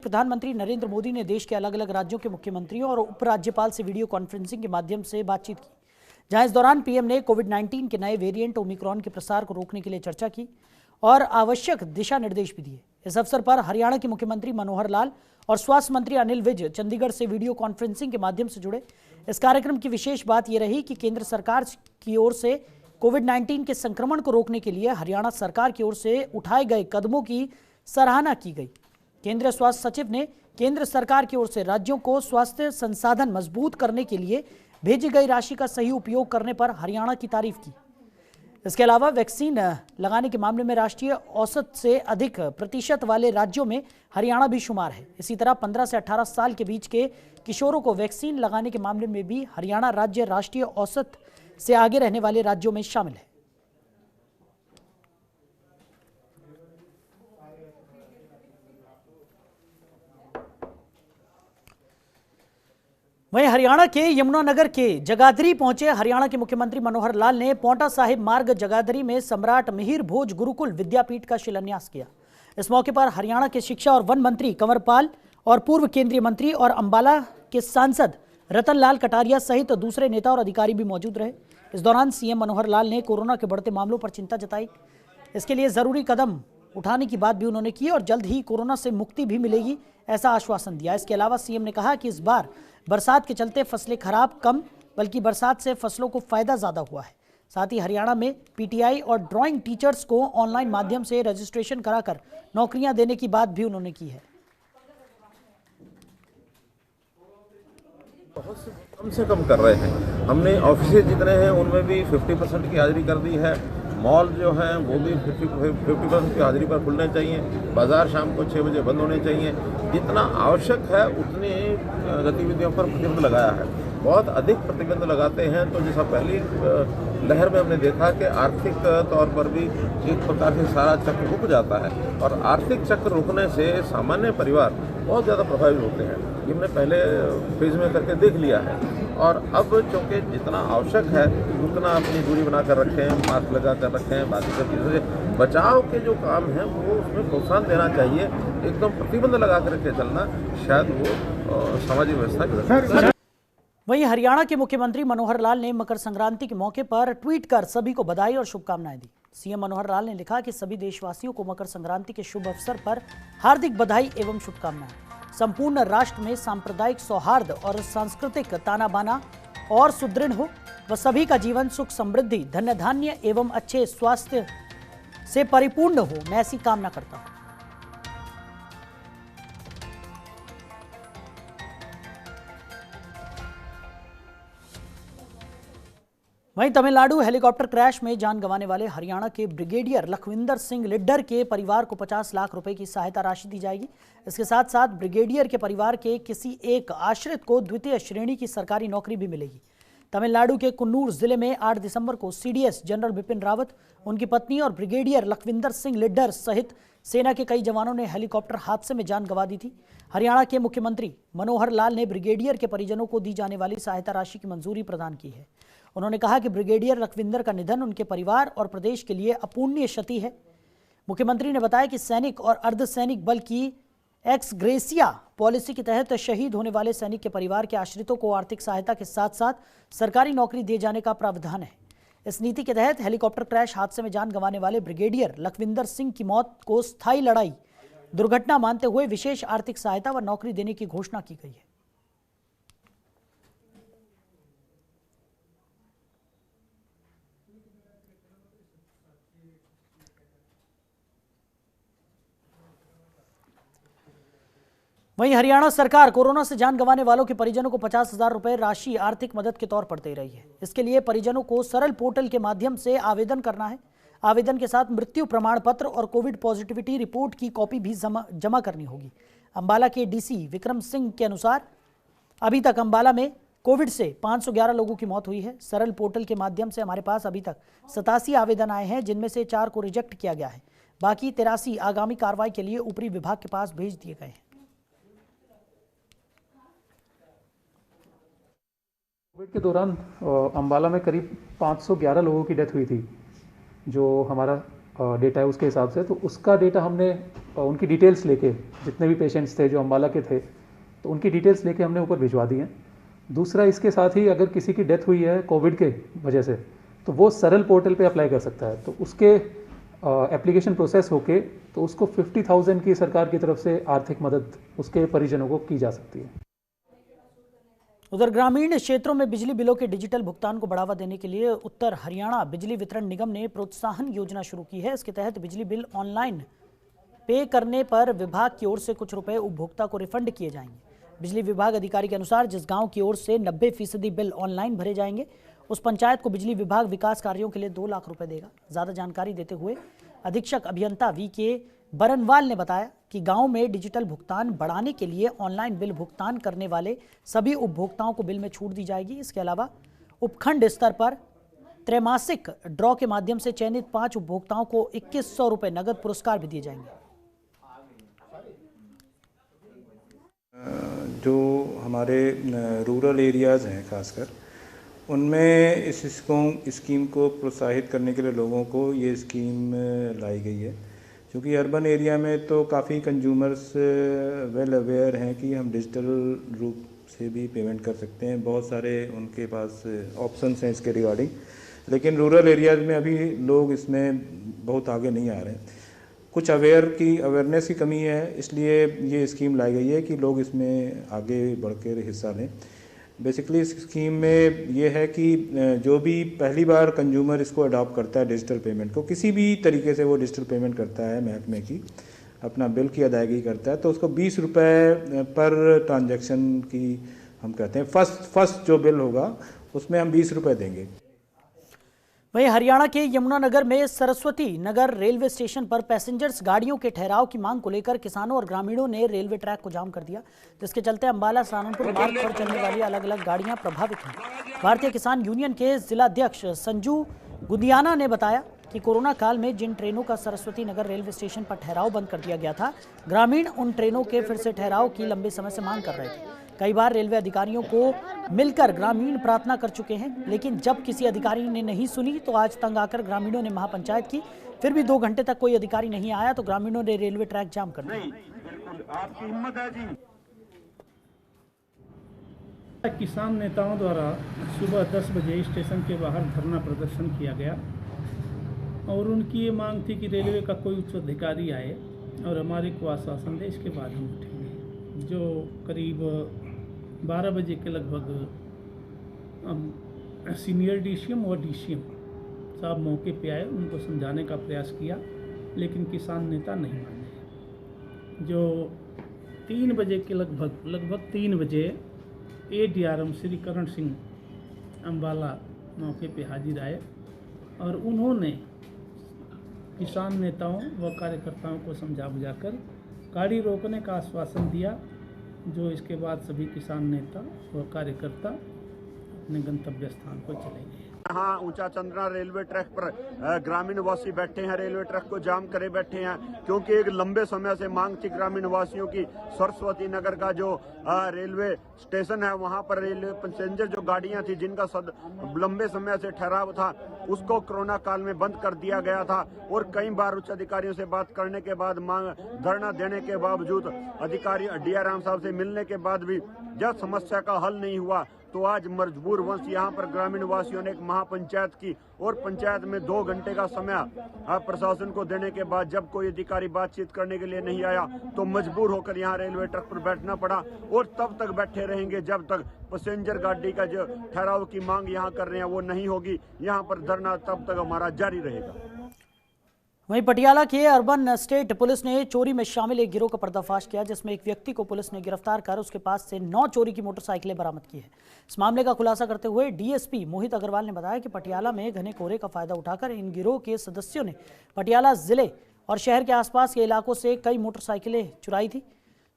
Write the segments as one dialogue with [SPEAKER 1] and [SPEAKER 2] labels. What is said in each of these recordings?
[SPEAKER 1] प्रधानमंत्री नरेंद्र मोदी ने देश के अलग अलग राज्यों के मुख्यमंत्रियों और उपराज्यपाल से वीडियो कॉन्फ्रेंसिंग के माध्यम से बातचीत की, जहां इस दौरान पीएम ने कोविड-19 के नए वेरिएंट ओमिक्रॉन के प्रसार को रोकने के लिए चर्चा की और आवश्यक दिशा निर्देश भी दिए। इस अवसर पर हरियाणा के मुख्यमंत्री मनोहर लाल और स्वास्थ्य मंत्री अनिल विज चंडीगढ़ से वीडियो कॉन्फ्रेंसिंग के माध्यम से जुड़े। इस कार्यक्रम की विशेष बात यह रही कि केंद्र सरकार की ओर से कोविड-19 के संक्रमण को रोकने के लिए हरियाणा सरकार की ओर से उठाए गए कदमों की सराहना की गई। केंद्रीय स्वास्थ्य सचिव ने केंद्र सरकार की ओर से राज्यों को स्वास्थ्य संसाधन मजबूत करने के लिए भेजी गई राशि का सही उपयोग करने पर हरियाणा की तारीफ की। इसके अलावा वैक्सीन लगाने के मामले में राष्ट्रीय औसत से अधिक प्रतिशत वाले राज्यों में हरियाणा भी शुमार है। इसी तरह 15 से 18 साल के बीच के किशोरों को वैक्सीन लगाने के मामले में भी हरियाणा राज्य राष्ट्रीय औसत से आगे रहने वाले राज्यों में शामिल है। वहीं हरियाणा के यमुनानगर के जगाधरी पहुंचे हरियाणा के मुख्यमंत्री मनोहर लाल ने पौंटा साहिब मार्ग जगाधरी में सम्राट मिहिर भोज गुरुकुल विद्यापीठ का शिलान्यास किया। इस मौके पर हरियाणा के शिक्षा और वन मंत्री कंवरपाल और पूर्व केंद्रीय मंत्री और अंबाला के सांसद रतन लाल कटारिया सहित दूसरे नेता और अधिकारी भी मौजूद रहे। इस दौरान सीएम मनोहर लाल ने कोरोना के बढ़ते मामलों पर चिंता जताई। इसके लिए जरूरी कदम उठाने की बात भी उन्होंने की और जल्द ही कोरोना से मुक्ति भी मिलेगी, ऐसा आश्वासन दिया। इसके अलावा सीएम ने कहा कि इस बार बरसात के चलते फसलें खराब कम, बल्कि बरसात से फसलों को फायदा ज्यादा हुआ है। साथ ही हरियाणा में पीटीआई और ड्राइंग टीचर्स को ऑनलाइन माध्यम से रजिस्ट्रेशन कराकर नौकरियां देने की बात भी उन्होंने की है।
[SPEAKER 2] कम से कम कर रहे हैं। हमने ऑफिस जितने हैं उनमें भी 50% की हाजिरी कर दी है। मॉल जो हैं वो भी 50% की हाजिरी पर खुलने चाहिए। बाज़ार शाम को 6 बजे बंद होने चाहिए। जितना आवश्यक है उतनी गतिविधियों पर प्रतिबंध लगाया है। बहुत अधिक प्रतिबंध लगाते हैं तो जैसा पहली लहर में हमने देखा कि आर्थिक तौर पर भी एक प्रकार से सारा चक्र रुक जाता है और आर्थिक चक्र रुकने से सामान्य परिवार बहुत ज़्यादा प्रभावित होते हैं। ये हमने पहले फेज में करके देख लिया है और अब चूँकि जितना आवश्यक है उतना अपनी दूरी बनाकर रखें, मास्क लगा कर रखें, बाकी सब चीज़ों से बचाव के जो काम हैं वो उसमें प्रोत्साहन देना चाहिए। एकदम प्रतिबंध लगा करके चलना शायद वो सामाजिक व्यवस्था की।
[SPEAKER 1] वहीं हरियाणा के मुख्यमंत्री मनोहर लाल ने मकर संक्रांति के मौके पर ट्वीट कर सभी को बधाई और शुभकामनाएं दी। सीएम मनोहर लाल ने लिखा कि सभी देशवासियों को मकर संक्रांति के शुभ अवसर पर हार्दिक बधाई एवं शुभकामनाएं। संपूर्ण राष्ट्र में सांप्रदायिक सौहार्द और सांस्कृतिक ताना बाना और सुदृढ़ हो व सभी का जीवन सुख समृद्धि धन्य धान्य एवं अच्छे स्वास्थ्य से परिपूर्ण हो, मैं ऐसी कामना करता हूं। वहीं तमिलनाडु हेलीकॉप्टर क्रैश में जान गंवाने वाले हरियाणा के ब्रिगेडियर लखविंदर सिंह लिड्डर के परिवार को 50 लाख रुपए की सहायता राशि दी जाएगी। इसके साथ साथ ब्रिगेडियर के परिवार के किसी एक आश्रित को द्वितीय श्रेणी की सरकारी नौकरी भी मिलेगी। तमिलनाडु के कुन्नूर जिले में 8 दिसंबर को सीडीएस जनरल बिपिन रावत, उनकी पत्नी और ब्रिगेडियर लखविंदर सिंह लिड्डर सहित सेना के कई जवानों ने हेलीकॉप्टर हादसे में जान गंवा दी थी। हरियाणा के मुख्यमंत्री मनोहर लाल ने ब्रिगेडियर के परिजनों को दी जाने वाली सहायता राशि की मंजूरी प्रदान की है। उन्होंने कहा कि ब्रिगेडियर लखविंदर का निधन उनके परिवार और प्रदेश के लिए अपूर्णीय क्षति है। मुख्यमंत्री ने बताया कि सैनिक और अर्धसैनिक बल की एक्स ग्रेसिया पॉलिसी के तहत शहीद होने वाले सैनिक के परिवार के आश्रितों को आर्थिक सहायता के साथ साथ सरकारी नौकरी दिए जाने का प्रावधान है। इस नीति के तहत हेलीकॉप्टर क्रैश हादसे में जान गंवाने वाले ब्रिगेडियर लखविंदर सिंह की मौत को स्थायी लड़ाई दुर्घटना मानते हुए विशेष आर्थिक सहायता व नौकरी देने की घोषणा की गई है। वहीं हरियाणा सरकार कोरोना से जान गंवाने वालों के परिजनों को 50,000 रुपए राशि आर्थिक मदद के तौर पर दे रही है। इसके लिए परिजनों को सरल पोर्टल के माध्यम से आवेदन करना है। आवेदन के साथ मृत्यु प्रमाण पत्र और कोविड पॉजिटिविटी रिपोर्ट की कॉपी भी जमा करनी होगी। अंबाला के डीसी विक्रम सिंह के अनुसार अभी तक अंबाला में कोविड से 511 लोगों की मौत हुई है। सरल पोर्टल के माध्यम से हमारे पास अभी तक 87 आवेदन आए हैं, जिनमें से 4 को रिजेक्ट किया गया है। बाकी 83 आगामी कार्रवाई के लिए ऊपरी विभाग के पास भेज दिए गए हैं।
[SPEAKER 3] कोविड के दौरान अंबाला में करीब 511 लोगों की डेथ हुई थी, जो हमारा डेटा है उसके हिसाब से, तो उसका डेटा हमने उनकी डिटेल्स लेके, जितने भी पेशेंट्स थे जो अम्बाला के थे, तो उनकी डिटेल्स लेके हमने ऊपर भिजवा दी हैं। दूसरा, इसके साथ ही अगर किसी की डेथ हुई है कोविड के वजह से, तो वो सरल पोर्टल पे अप्लाई कर सकता है। तो उसके एप्लीकेशन प्रोसेस होके तो उसको 50,000 की सरकार की तरफ से आर्थिक मदद उसके परिजनों को की जा सकती है।
[SPEAKER 1] उधर ग्रामीण क्षेत्रों में बिजली बिलों के डिजिटल भुगतान को बढ़ावा देने के लिए उत्तर हरियाणा बिजली वितरण निगम ने प्रोत्साहन योजना शुरू की है। इसके तहत बिजली बिल ऑनलाइन पे करने पर विभाग की ओर से कुछ रुपए उपभोक्ता को रिफंड किए जाएंगे। बिजली विभाग अधिकारी के अनुसार जिस गांव की ओर से 90% बिल ऑनलाइन भरे जाएंगे, उस पंचायत को बिजली विभाग विकास कार्यों के लिए 2 लाख रुपए देगा। ज्यादा जानकारी देते हुए अधीक्षक अभियंता वी.के. बरनवाल ने बताया कि गांव में डिजिटल भुगतान बढ़ाने के लिए ऑनलाइन बिल भुगतान करने वाले सभी उपभोक्ताओं को बिल में छूट दी जाएगी। इसके अलावा उपखंड स्तर पर त्रैमासिक ड्रॉ के माध्यम से चयनित 5 उपभोक्ताओं को 2100 रुपए नगद पुरस्कार भी दिए जाएंगे।
[SPEAKER 4] जो हमारे रूरल एरियाज़ हैं खासकर, उनमें इस स्कीम को प्रोत्साहित करने के लिए लोगों को ये स्कीम लाई गई है। क्योंकि अर्बन एरिया में तो काफ़ी कंज्यूमर्स वेल अवेयर हैं कि हम डिजिटल रूप से भी पेमेंट कर सकते हैं, बहुत सारे उनके पास ऑप्शंस हैं इसके रिगार्डिंग। लेकिन रूरल एरियाज़ में अभी लोग इसमें बहुत आगे नहीं आ रहे हैं, कुछ अवेयरनेस की कमी है, इसलिए ये स्कीम लाई गई है कि लोग इसमें आगे बढ़कर हिस्सा लें। बेसिकली इस स्कीम में ये है कि जो भी पहली बार कंज्यूमर इसको अडॉप्ट करता है डिजिटल पेमेंट को, किसी भी तरीके से वो डिजिटल पेमेंट करता है महकमे की, अपना बिल की अदायगी करता है, तो उसको 20 रुपये पर ट्रांजैक्शन की हम कहते हैं फर्स्ट जो बिल होगा उसमें हम 20 रुपये देंगे।
[SPEAKER 1] वहीं हरियाणा के यमुनानगर में सरस्वती नगर रेलवे स्टेशन पर पैसेंजर्स गाड़ियों के ठहराव की मांग को लेकर किसानों और ग्रामीणों ने रेलवे ट्रैक को जाम कर दिया, जिसके चलते अंबाला सहारनपुर मार्ग पर चलने वाली अलग अलग गाड़ियां प्रभावित हुई। भारतीय किसान यूनियन के जिलाध्यक्ष संजू गुदियाना ने बताया कि कोरोना काल में जिन ट्रेनों का सरस्वती नगर रेलवे स्टेशन पर ठहराव बंद कर दिया गया था, ग्रामीण उन ट्रेनों के फिर से ठहराव की लंबे समय से मांग कर रहे थे। कई बार रेलवे अधिकारियों को मिलकर ग्रामीण प्रार्थना कर चुके हैं, लेकिन जब किसी अधिकारी ने नहीं सुनी तो आज तंग आकर ग्रामीणों ने महापंचायत की। फिर भी 2 घंटे तक कोई अधिकारी नहीं आया तो ग्रामीणों ने रेलवे ट्रैक जाम कर दिया।
[SPEAKER 5] आपकी हिम्मत है जी। किसान नेताओं द्वारा सुबह 10 बजे स्टेशन के बाहर धरना प्रदर्शन किया गया और उनकी ये मांग थी कि रेलवे का कोई उच्च अधिकारी आए और हमारे को आश्वासन दे, इसके बाद हम उठेंगे। जो करीब 12 बजे के लगभग सीनियर डीसीएम और डीसीएम साहब मौके पे आए, उनको समझाने का प्रयास किया, लेकिन किसान नेता नहीं माने। जो 3 बजे के लगभग 3 बजे ADRM श्री करण सिंह अम्बाला मौके पे हाजिर आए और उन्होंने किसान नेताओं व कार्यकर्ताओं को समझा बुझाकर गाड़ी रोकने का आश्वासन दिया, जो इसके बाद सभी किसान नेता व कार्यकर्ता अपने गंतव्य स्थान पर चले गए।
[SPEAKER 6] यहाँ ऊंचा चंद्रा रेलवे ट्रैक पर ग्रामीण वासी बैठे हैं, रेलवे ट्रैक को जाम करे बैठे हैं, क्योंकि एक लंबे समय से मांग थी ग्रामीण वासियों की। सरस्वती नगर का जो रेलवे स्टेशन है, वहां पर रेलवे पैसेंजर जो गाड़ियां थी जिनका लंबे समय से ठहराव था, उसको कोरोना काल में बंद कर दिया गया था। और कई बार उच्च अधिकारियों से बात करने के बाद, धरना देने के बावजूद, अधिकारी DRM साहब से मिलने के बाद भी जब समस्या का हल नहीं हुआ, तो आज मजबूर वंश यहाँ पर ग्रामीण वासियों ने एक महापंचायत की और पंचायत में 2 घंटे का समय प्रशासन को देने के बाद जब कोई अधिकारी बातचीत करने के लिए नहीं आया, तो मजबूर होकर यहाँ रेलवे ट्रैक पर बैठना पड़ा। और तब तक बैठे रहेंगे जब तक पैसेंजर गाड़ी का जो ठहराव की मांग यहाँ कर रहे हैं वो नहीं होगी। यहाँ पर धरना तब तक हमारा जारी रहेगा।
[SPEAKER 1] वहीं पटियाला के अर्बन स्टेट पुलिस ने चोरी में शामिल एक गिरोह का पर्दाफाश किया, जिसमें एक व्यक्ति को पुलिस ने गिरफ्तार कर उसके पास से 9 चोरी की मोटरसाइकिलें बरामद की है। इस मामले का खुलासा करते हुए DSP मोहित अग्रवाल ने बताया कि पटियाला में घने कोहरे का फायदा उठाकर इन गिरोह के सदस्यों ने पटियाला जिले और शहर के आसपास के इलाकों से कई मोटरसाइकिलें चुराई थी।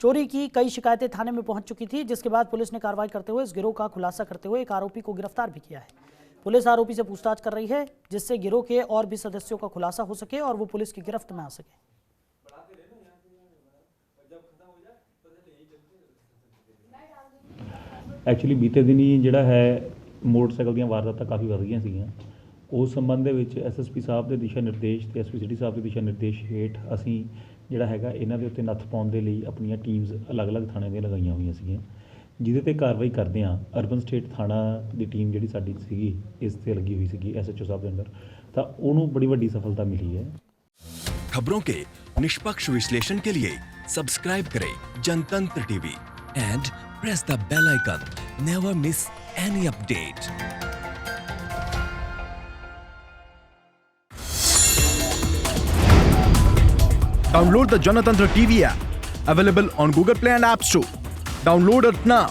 [SPEAKER 1] चोरी की कई शिकायतें थाने में पहुंच चुकी थी, जिसके बाद पुलिस ने कार्रवाई करते हुए इस गिरोह का खुलासा करते हुए एक आरोपी को गिरफ्तार भी किया है। पुलिस आरोपी से पूछताछ कर रही है, जिससे गिरोह के और भी सदस्यों का खुलासा हो सके और वो पुलिस की गिरफ्त में आ सके।
[SPEAKER 7] एक्चुअली बीते दिन ही ਜਿਹੜਾ ਹੈ मोटरसाइकिल ਦੀਆਂ ਵਾਰਦਾਤਾਂ काफ़ी ਵਧ ਗਈਆਂ ਸੀਗੀਆਂ, ਉਸ ਸੰਬੰਧ ਦੇ ਵਿੱਚ ਐਸਐਸਪੀ ਸਾਹਿਬ ਦੇ ਦਿਸ਼ਾ ਨਿਰਦੇਸ਼ ਤੇ ਐਸਪੀ ਸਿਟੀ ਸਾਹਿਬ ਦੇ ਦਿਸ਼ਾ ਨਿਰਦੇਸ਼ ਹੇਠ ਅਸੀਂ ਜਿਹੜਾ ਹੈਗਾ ਇਹਨਾਂ ਦੇ ਉੱਤੇ ਨੱਥ ਪਾਉਣ ਦੇ ਲਈ ਆਪਣੀਆਂ ਟੀਮਸ ਅਲੱਗ-ਅਲੱਗ ਥਾਣੇ ਦੀਆਂ ਲਗਾਈਆਂ ਹੋਈਆਂ ਸੀਗੀਆਂ, ਜਿਹਦੇ ਤੇ ਕਾਰਵਾਈ ਕਰਦੇ ਹਾਂ। ਅਰਬਨ ਸਟੇਟ ਥਾਣਾ ਦੀ ਟੀਮ ਜਿਹੜੀ ਸਾਡੀ ਸੀਗੀ ਇਸ ਤੇ ਲੱਗੀ ਹੋਈ ਸੀਗੀ ਐਸਐਚਓ ਸਾਹਿਬ ਦੇ ਅੰਦਰ, ਤਾਂ ਉਹਨੂੰ ਬੜੀ ਵੱਡੀ ਸਫਲਤਾ ਮਿਲੀ ਹੈ।
[SPEAKER 8] खबरों के निष्पक्ष विश्लेषण के लिए सब्सक्राइब करें Janatantra TV and press the bell icon. Never miss any update.
[SPEAKER 9] Download the Janatantra TV app, available on Google Play and App Store. Download it now.